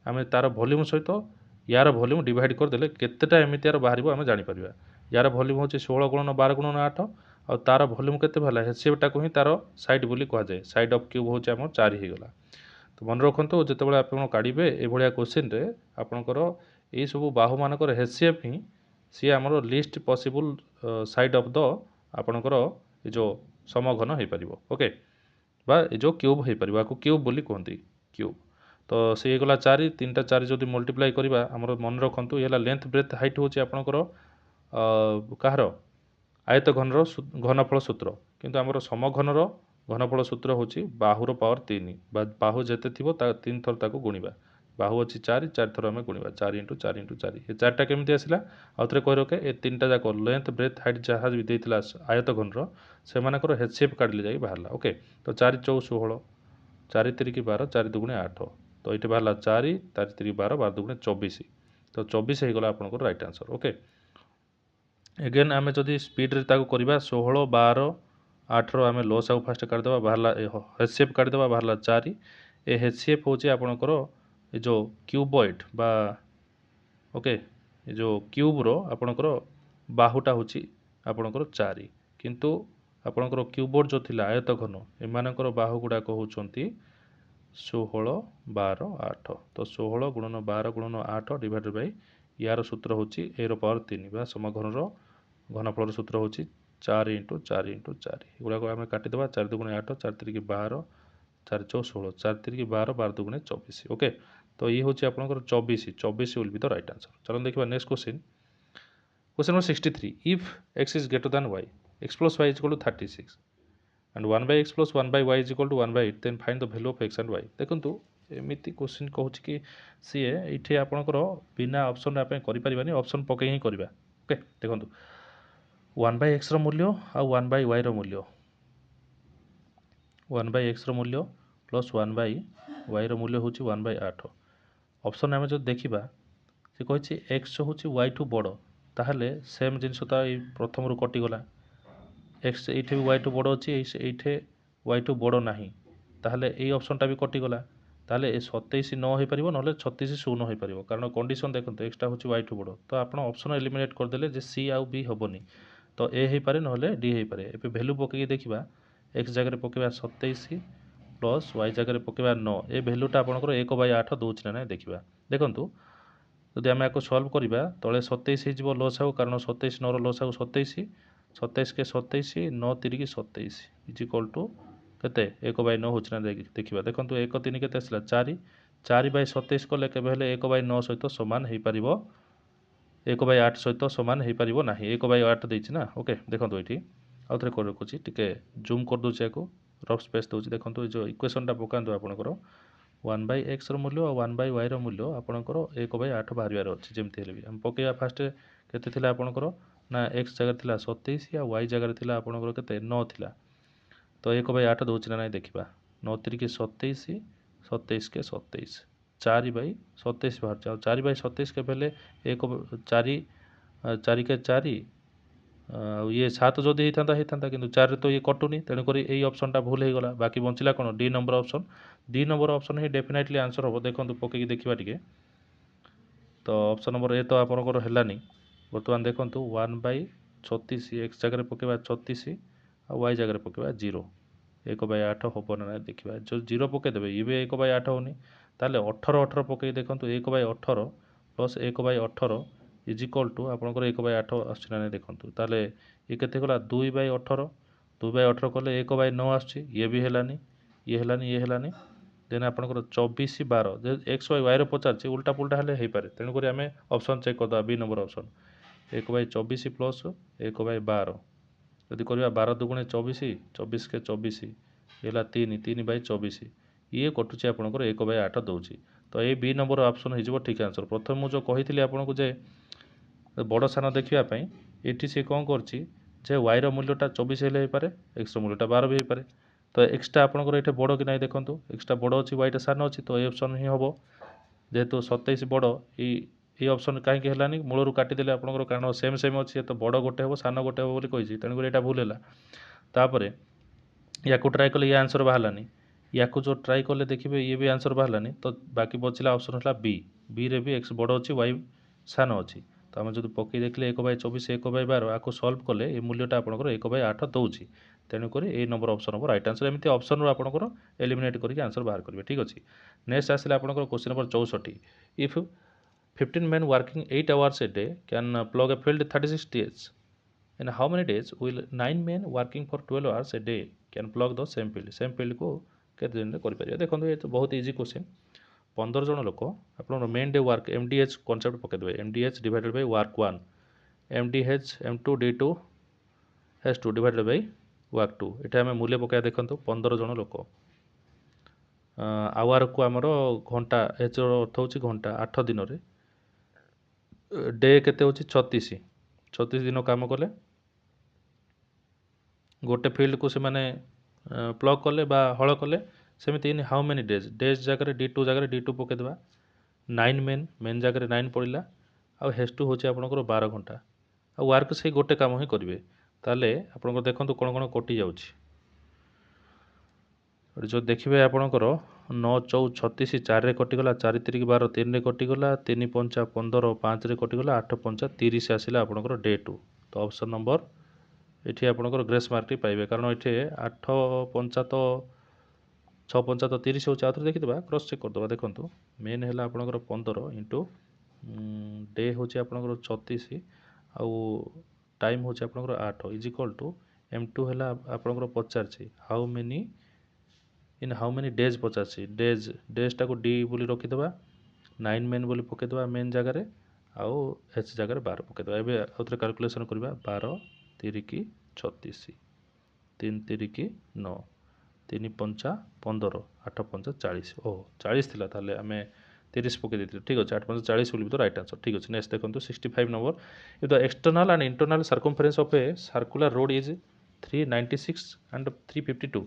S1: ଆମେ ତାର ଭଲ୍ୟୁମ୍ ସହିତ ୟାର ଭଲ୍ୟୁମ୍ ଡିଭାଇଡ଼ କରିଦେଲେ କେତେଟା ଏମିତିଆର ବାହାରିବ ଆମେ ଜାଣିପାରିବା। ୟାର ଭଲ୍ୟୁମ୍ ହେଉଛି 16 ଗୁଣନ 12 ଗୁଣନ 8, ଆଉ ତାର ଭଲ୍ୟୁମ୍ କେତେ ବାହାରିଲା? HCFଟାକୁ ହିଁ ତାର ସାଇଡ଼୍ ବୋଲି କୁହାଯାଏ। ସାଇଡ଼୍ ଅଫ୍ କ୍ୟୁବ୍ ହେଉଛି ଆମର 4 ହେଇଗଲା। ତ ମନେ ରଖନ୍ତୁ, ଯେତେବେଳେ ଆପଣ କାଢ଼ିବେ ଏଭଳିଆ କୋଶ୍ଚିନ୍ରେ ଆପଣଙ୍କର ଏଇସବୁ ବାହୁମାନଙ୍କର HCF ହିଁ ସିଏ ଆମର list possible side of the ଆପଣଙ୍କର ଏ ଯେଉଁ ସମଘନ ହେଇପାରିବ। ଓକେ, ବା ଏ ଯେଉଁ କ୍ୟୁବ୍ ହେଇପାରିବ, ଆକୁ କ୍ୟୁବ୍ ବୋଲି କୁହନ୍ତି, କ୍ୟୁବ୍। ତ ସେ ହେଇଗଲା 4, 3ଟା 4 ଯଦି ମଲ୍ଟିପ୍ଲାଏ କରିବା ଆମର ମନେ ରଖନ୍ତୁ ଇଏ ହେଲା ଲେନ୍ଥ ବ୍ରେଥ୍ ହାଇଟ୍ ହେଉଛି ଆପଣଙ୍କର କାହାର ଆୟତଘନର ଘନଫଳ ସୂତ୍ର, କିନ୍ତୁ ଆମର ସମଘନର ଘନଫଳ ସୂତ୍ର ହେଉଛି ବାହୁର ପାୱାର 3, ବା ବାହୁ ଯେତେ ଥିବ ତା 3 ଥର ତାକୁ ଗୁଣିବା। ବାହୁ ଅଛି 4, 4 ଥର ଆମେ ଗୁଣିବା, 4 × 4 × 4। ଏ 4ଟା କେମିତି ଆସିଲା ଆଉ ଥରେ କହି ରଖେ, ଏ 3ଟା ଯାକ ଲେନ୍ଥ ବ୍ରେଥ୍ ହାଇଟ୍ ଯାହା ବି ଦେଇଥିଲା ଆୟତଘନର ସେମାନଙ୍କର HCF କାଢ଼ିଲେ ଯାଇକି ବାହାରିଲା। ଓକେ, ତ 4 ଚଉ 16, 4 ତିରିକି 12, 4 ଦୁଗୁଣେ 8। ତ ଏଇଠି ବାହାରିଲା 4, 4 ତିରିକି 12, 12 ଦୁଗୁଣେ 24। ତ 24 ହେଇଗଲା ଆପଣଙ୍କର ରାଇଟ୍ ଆନ୍ସର୍। ଓକେ, ଏଗେନ୍ ଆମେ ଯଦି ସ୍ପିଡ଼ରେ ତାକୁ କରିବା 16, 12, 8ର ଆମେ ଲସାଗୁ ଫାଷ୍ଟ କାଢ଼ିଦେବା, ବାହାରିଲା HCF କାଢ଼ିଦେବା, ବାହାରିଲା 4। ଏ HCF ହେଉଛି ଆପଣଙ୍କର ଏ ଯେଉଁ କ୍ୟୁବଏଡ଼ ବା ଓକେ ଏ ଯେଉଁ କ୍ୟୁବ୍ର ଆପଣଙ୍କର ବାହୁଟା ହେଉଛି ଆପଣଙ୍କର 4, କିନ୍ତୁ ଆପଣଙ୍କର କ୍ୟୁବୋର୍ଡ଼ ଯେଉଁ ଥିଲା ଆୟତଘନ ଏମାନଙ୍କର ବାହୁ ଗୁଡ଼ାକ ହେଉଛନ୍ତି 16, 12, 8। ତ 16 ଗୁଣନ 12 ଗୁଣନ 8 ଡିଭାଇଡେଡ଼ ବାଇ ୟାର ସୂତ୍ର ହେଉଛି ଏର ପାୱାର 3, ବା ସମଘନର ଘନଫଳର ସୂତ୍ର ହେଉଛି 4 × 4 × 4। ଏଗୁଡ଼ାକ ଆମେ କାଟିଦେବା, 4 ଦୁଗୁଣେ 8, 4 ତିରିକି 12, 4 ଚଉ 16, 4 ତିରିକି 12, 12 ଦୁଗୁଣେ 24। ଓକେ, ତ ଇଏ ହେଉଛି ଆପଣଙ୍କର 24। 24 will be the right answer. ଚାଲନ୍ତୁ ଦେଖିବା next question. Question number 63. If x is greater than y, x plus y is equal to 36, and 1/x plus 1/y is equal to 1/8, then find the value of x and y. ଦେଖନ୍ତୁ ଏମିତି question କହୁଛି କି ସିଏ ଏଇଠି ଆପଣଙ୍କର ବିନା option ପାଇଁ କରିପାରିବାନି, ଅପସନ୍ ପକାଇ ହିଁ କରିବା। ଓକେ, ଦେଖନ୍ତୁ 1/xର ମୂଲ୍ୟ ଆଉ 1/yର ମୂଲ୍ୟ, 1/xର ମୂଲ୍ୟ ପ୍ଲସ୍ 1/yର ମୂଲ୍ୟ ହେଉଛି 1/8। ଅପସନ୍ ଆମେ ଯଦି ଦେଖିବା ସେ କହିଛି x ହେଉଛି y ଠୁ ବଡ଼, ତାହେଲେ ସେମ୍ ଜିନିଷ ତ ଏଇ ପ୍ରଥମରୁ କଟିଗଲା। x ଏଇଠି ବି y ଠୁ ବଡ଼ ଅଛି, ଏଇଠି y ଠୁ ବଡ଼ ନାହିଁ, ତାହେଲେ ଏଇ ଅପସନ୍ଟା ବି କଟିଗଲା। ତାହେଲେ ଏ 27 ନ ହୋଇପାରିବ, ନହେଲେ 36 ଶୂନ ହୋଇପାରିବ, କାରଣ କଣ୍ଡିସନ୍ ଦେଖନ୍ତୁ ଏକ୍ସଟା ହେଉଛି y ଠୁ ବଡ଼। ତ ଆପଣ ଅପସନ୍ ଏଲିମିନେଟ୍ କରିଦେଲେ ଯେ ସି ଆଉ ବି ହେବନି, ତ ଏ ହେଇପାରେ ନହେଲେ ଡି ହେଇପାରେ। ଏବେ ଭ୍ୟାଲୁ ପକାଇକି ଦେଖିବା, x ଜାଗାରେ ପକାଇବା 27 ପ୍ଲସ୍ y ଜାଗାରେ ପକାଇବା 9। ଏ ଭ୍ୟାଲୁଟା ଆପଣଙ୍କର 1/8 ଦେଉଛି ନା ନାହିଁ ଦେଖିବା। ଦେଖନ୍ତୁ ଯଦି ଆମେ ଆକୁ ସଲ୍ଭ କରିବା ତଳେ 27 ହେଇଯିବ ଲସାଗୁ, କାରଣ 27 9ର ଲସାଗୁ 27, 27 କେ 27, 9 ତିରିକି 27 ଇଜ୍ ଇକ୍ୱାଲ୍ ଟୁ କେତେ 1/9 ହେଉଛି ନା ଦେଖିବା। ଦେଖନ୍ତୁ 1 3 କେତେ ଆସିଲା 4, 4/27 କଲେ କେବେ ହେଲେ 1/9 ସହିତ ସମାନ ହେଇପାରିବ, 1/8 ସହିତ ସମାନ ହେଇପାରିବ ନାହିଁ। 1/8 ଦେଇଛି ନା। ଓକେ, ଦେଖନ୍ତୁ ଏଇଠି ଆଉ ଥରେ କରି ରଖୁଛି, ଟିକେ ଜୁମ୍ କରିଦେଉଛି, ଆକୁ ରଫ୍ ସ୍ପେସ୍ ଦେଉଛି। ଦେଖନ୍ତୁ ଏ ଯେଉଁ ଇକ୍ୱେସନ୍ଟା ପକାନ୍ତୁ ଆପଣଙ୍କର 1/x मूल्य और 1/y मूल्य आपणकर 1/8 बाहर अच्छी जमी हेल्ले भी आम पकईवा फास्ट के आपणकर ना x जगह थिला 27 या y जगह थिला आपणकर केते 9 थिला तो 1/8 दौर ना नहीं देखा 9 3 27 27 के 27 4/27 बाहर 4/27 के पहले 1 4 4 के 4 ये 7 जदि होता कि 4 तो ये कटुनी तेणुक यही ऑप्शनटा भूल हो गला बाकी बंचला कौन D number option D number option ही डेफिनेटली आंसर हम देखो पकईकि देखा टे तो ऑप्शन नंबर ए तो आपंकर है बर्तमान देखूँ 1/36 एक्स जगह पकेबा 36 और वाई जगह पकेबा 0 1/8 हम ना देखा जो 0 पकईदेवे ये भी 1/8 होनी ताले 18 18 पकई देखूँ 1/18 प्लस 1/18 इज इक्वल टू आपंकर 1/8 आसना देखूँ ताले ये केते गला 2/18 2/18 कले 1/9 आसुची ये भी है ये है देन आपंकर 24 12 एक्स वाई पचार उल्टा पुल्टा हेल्ले हो पारे तेणुक आम ऑप्शन चेक करदे बी नंबर ऑप्शन 1/24 प्लस 1/12 जदि करवा 12 दुगुणे 24 24 के 24 ये 3/24 ये कटुचे आपंकर 1/8 दौर तो ये बी नंबर ऑप्शन हो ठीक आंसर प्रथम मुझे कही आपको जे बड़ सान देखापी ये सी कौन कर वाईर मूल्यटा 24 हेल्ले हो पारे एक्स मूल्यटा 12 भी हो पारे तो एक्सटा आपंकर ये बड़ कि ना देखूँ एक्सटा बड़ अच्छी वाईटा सान अच्छी तो ये ऑप्शन ही हम जेहेतु 27 बड़ ये ऑप्शन कहीं है मूलर काटिदेले आपंकर कारण सेम सेम अच्छी तो बड़ गोटे हम सान गोटे हम बोली कही तेणुक यहाँ भूल है तापर या ट्राए कले ये आंसर बाहर या जो ट्राए कले देखिए ये भी आंसर बाहर तो बाकी बचला ऑप्शन है बी रे भी एक्स बड़ अच्छी वाई सान अच्छी तो आम जो पकई देखिए 1/24 1/12 आपको सल्व कले ये मूल्यटा आपंकर 1/8 दौर तेणुक ये नंबर ऑप्शन हम रईट आंसर एमती ऑप्शन रू आपंकर एलिमिनेट करके आंसर बाहर करेंगे ठीक अच्छे नेक्स्ट आसला आपंकर question number 64 if 15 men working 8 hours a day can plug a field 36 days in how many days will 9 men working for 12 hours a day can plug the same field को केते दिन करें देखो ये तो बहुत इजी क्वेश्चन 15 जन लोक आप men day work MDH concept पकईदे MDH divided by work 1 MDH M2 D2 H2 divided by work 2 ये आम मूल्य पकड़ा देखो 15 जन लोक आवर को आमर घंटा एच अर्थ हूँ घंटा 8 दिन डे केते होची 36 दिन काम कले गोटे फील्ड को से माने प्लग कले बा हल कले सेमती इन हाउ मेनी डेज जगह D2 जगह D2 पकईदेवा 9 मेन जगह 9 पड़ा आउ हेच2 हूँ आपंकर 12 घंटा आ वर्क से गोटे काम ही करेंगे ताले आपंकर देखो कौन कौन कटि जाऊँगी जो देखिए आपणकर 9 4 36 4 कटिगला 4 3 12 3 कटिगला 3 5 15 5 कटिगला 8 5 30 आसला आपणकर डे 2 तो ऑप्शन नंबर ये आपणकर ग्रेस मार्क टी पाइबे कारण ये 8 5 तो 6 5 तो 30 हो आउे देखीदा क्रॉस चेक करदे देखो मेन है आपणकर 15 इंटू डे हूँ आपणकर 36 आउ टाइम हूँ आपणकर 8 इज इक्वल टू M2 है आपणकर पचार how many in how many days पचासी डेजटा को डी बोली रखीदे 9 मेन बोली पकईदे मेन जगार आउ एच जगार 12 पकईदे एवं आउे कैलकुलेसन करवा 12 3 36 3 3 9 3 5 15 8 5 40 ओह 40 थिला ताले आमे 30 पकई देते ठीक अच्छे 8 5 40 बोली तो राइट आंसर ठीक अच्छे नेक्स्ट देखो 65 number if the external and internal circumference of a circular road is 396 and 352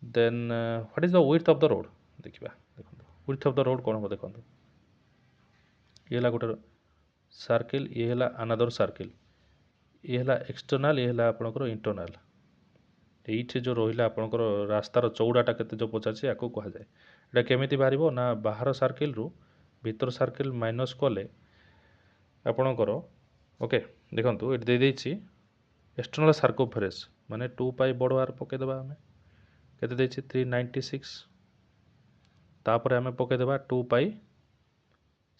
S1: then what is the width of the road देखिए देखो width of the road कौन हम देखो ये है गोटे सर्किल ये है अनदर सर्किल ये है एक्सटर्नल ये है आपंकर इंटरनल ये जो रहा आपंकर रास्तार चौड़ाटा के जो पचार या कहुए यहाँ केमी बाहर ना बाहर सर्किल रु भीतर सर्किल माइनस कले आपणकर ओके देखो ये देदेछि एक्सटर्नल सर्कमफेरेंस माने 2 पाई बड़ आर पकईदेवा आम केते 396 तापर आम पकईदेवा 2 पाई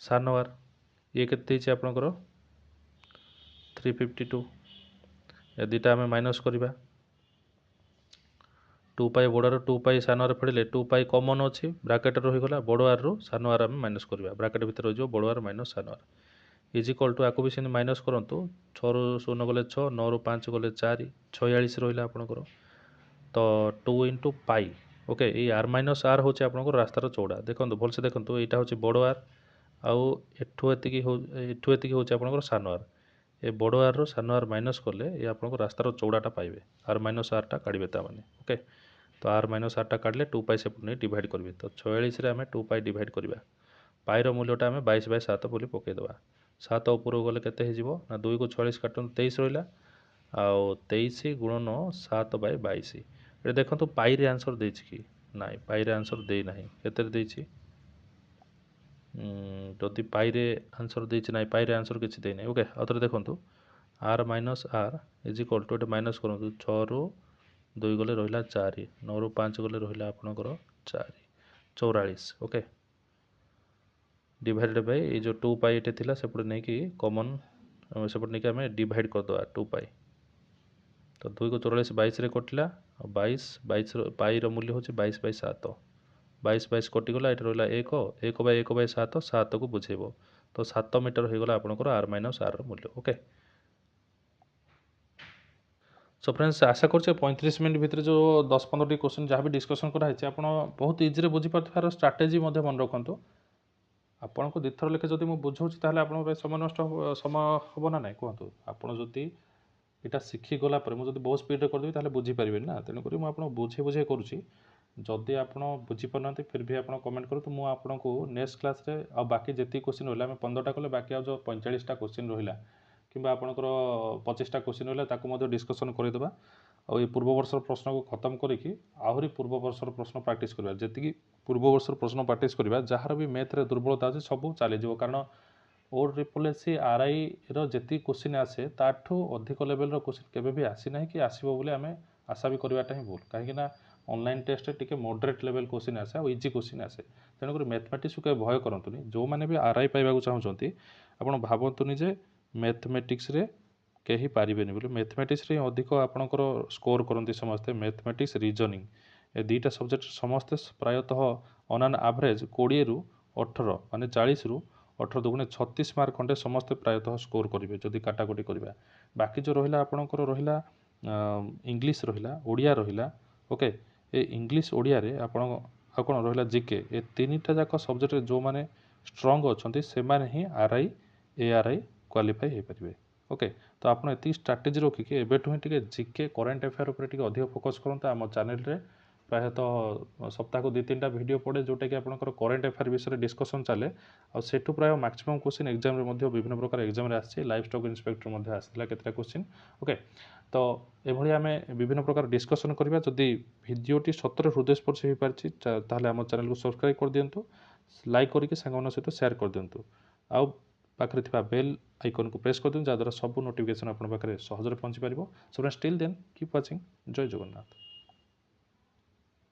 S1: सान आर ये केते आपणकर 352 या दुटा आम माइनस करवा 2 पाई बड़ 2 पाई सान आर फेड़े 2 पाई कमन अच्छी ब्राकेट रहीगला बड़ आर रु सान आर आम माइनस करवा ब्राकेट भितर रही बड़ आर माइनस सान आर इज इक्वल टू आपको भी से माइनस करूँ 6 रु 0 गले 6 9 रु 5 गले 4 46 रहा आपणकर तो 2 इंटू पाई ओके ये आर माइनस आर हूँ आपंकर रास्तार चौड़ा देखो भलसे देखो यहाँ हूँ बड़ आर आउ एठू एतिकी हूँ आपंकर सान आर ए बड़ आर रो सान आर माइनस कले ये आपको रास्तार चौड़ाटा पाइबे आर माइनस आरटा काढ़े ताने ओके तो आर माइनस आरटा काढ़ले 2 पाई सेपट नहीं डिवाइड करेंगे तो 46 आम 2 पाई डिवाइड करवा पाईर मूल्यटा आम 22/7 बोली पकईदेवा 7 उपरକୁ गले केते हो ना 2 को 46 काटन 23 रहा आउ 23 गुणन 7/22 ये देखो पाई आंसर दे कि ना पाई आंसर दे ना के जदि पाई आंसर देना पाई आंसर किसी देना ओके आउ थे देखो r minus r is equal to ये माइनस करूँ 6 ରୁ 2 गले रहा 4 9 ରୁ 5 गले रहा आपणकर 4 44 ओके डिवाइडेड बाय ये जो 2 पाई ये थिला सेपटे नहीं कि कॉमन सेपटे नहीं कि आम डिवाइड करदे 2 पाई तो 2 को 44 22 रे कटिला 22 पाई मूल्य हूँ 22/7 22 कटिगला ये रहा 1 1/1/7 7 को बुझेब तो 7 मीटर हो गला आपंकर आर माइनस आर मूल्य ओके सो फ्रेंड्स आशा करछे 35 मिनट भितर जो 10-15 क्वेश्चन जहाँ भी डिस्कसन कराई आप बहुत इजिली बुझीपार स्ट्राटेजी मन रखु आपन को दिथर लेखे जब मुझे बुझाऊँ ताहले आपन समय नष्ट समय हम ना ना कहतु आपड़ जदि यहाँ शिखिगला मुझे बहुत स्पीड करदेवी ताहले बुझीपारे ना तेणुक मुझे बुझे बुझे करुँची जदि आप बुझीपार फिर भी आप कमेंट करूँ मुझे आपको नेक्स्ट क्लास रे आ बाकी जी क्वेश्चन रहा आम 15टा कले बाकी आज 45टा क्वेश्चन रहा कि आपंकर 25टा क्वेश्चन रहा डिस्कसन करदेवा और ये पूर्व वर्षर प्रश्न को खत्म करके आहरी पूर्व वर्षर प्रश्न प्रैक्टिस करवा जी पूर्व वर्षर प्रश्न प्रैक्टिस करवा जार भी मैथ्रे दुर्बलता अच्छे सब चलीज कारण OSSC RI री क्वेश्चन आसे ताठू अधिक लेवल क्वेश्चन केबे भी आसी ना कि आसो बोले आम आशा भी करवाटा ही भूल कहीं ऑनलाइन टेस्ट टे मॉडरेट लेवल क्वेश्चन आसे और इजी क्वेश्चन आसे तेणुक मैथमेटिक्स को भय करतुनि जो मैंने भी RI पाइबा चाहते आप भावतुनि जे मैथमेटिक्स रे कहीं पारिबेनि बोले मैथमेटिक्स रे अधिक आपणकर स्कोर करते समस्ते मैथमेटिक्स रीजनिंग ए दुईटा सब्जेक्ट समस्ते प्रायतः ऑन एन एवरेज 20 ରୁ 18 माने 40 ରୁ 18 दुगुणे 36 मार्क खंडे समस्ते प्रायतः स्कोर करेंगे जदि काटाकुटी करवा बाकी जो रहा आपणकर रहा इंग्लिश रहा ओडिया रहा ओके ए इंग्लिश ओडिया रे आपण कौन रहा जीके ए 3टा जाक सब्जेक्ट जो मैंने स्ट्रंग अच्छा से ही RI ARI क्वालिफाई हो पारे ओके तो आप ये स्ट्राटेजी रखिए एबेठू ही जीके करेन्ट अफेयर उपर अधिक फोकस करते आम चैनल रे प्रायतः सप्ताह को 2-3टा वीडियो पड़े जोटा कि आपंकर करेन्ट अफेयर विषय डिस्कसन चले आठू प्राय मैक्सिमम क्वेश्चन एग्जाम विभिन्न प्रकार एग्जाम आसी लाइफ स्टॉक इंस्पेक्टर आसाला केतटा क्वेश्चन ओके तो ये आम विभिन्न प्रकार डिस्कसन करवा जदि भिडियोटी सतरे हृदय स्पर्श हो पारे आम चैनल को सब्सक्राइब कर दिंतु लाइक करके सांग सहित शेयर कर दिंतु आउ पाखे थी बेल आइकन को प्रेस कर दिखाँ जहाँद्वारा सब नोटिफिकेशन आप सहज पहुँची पार so still then keep watching जय जगन्नाथ।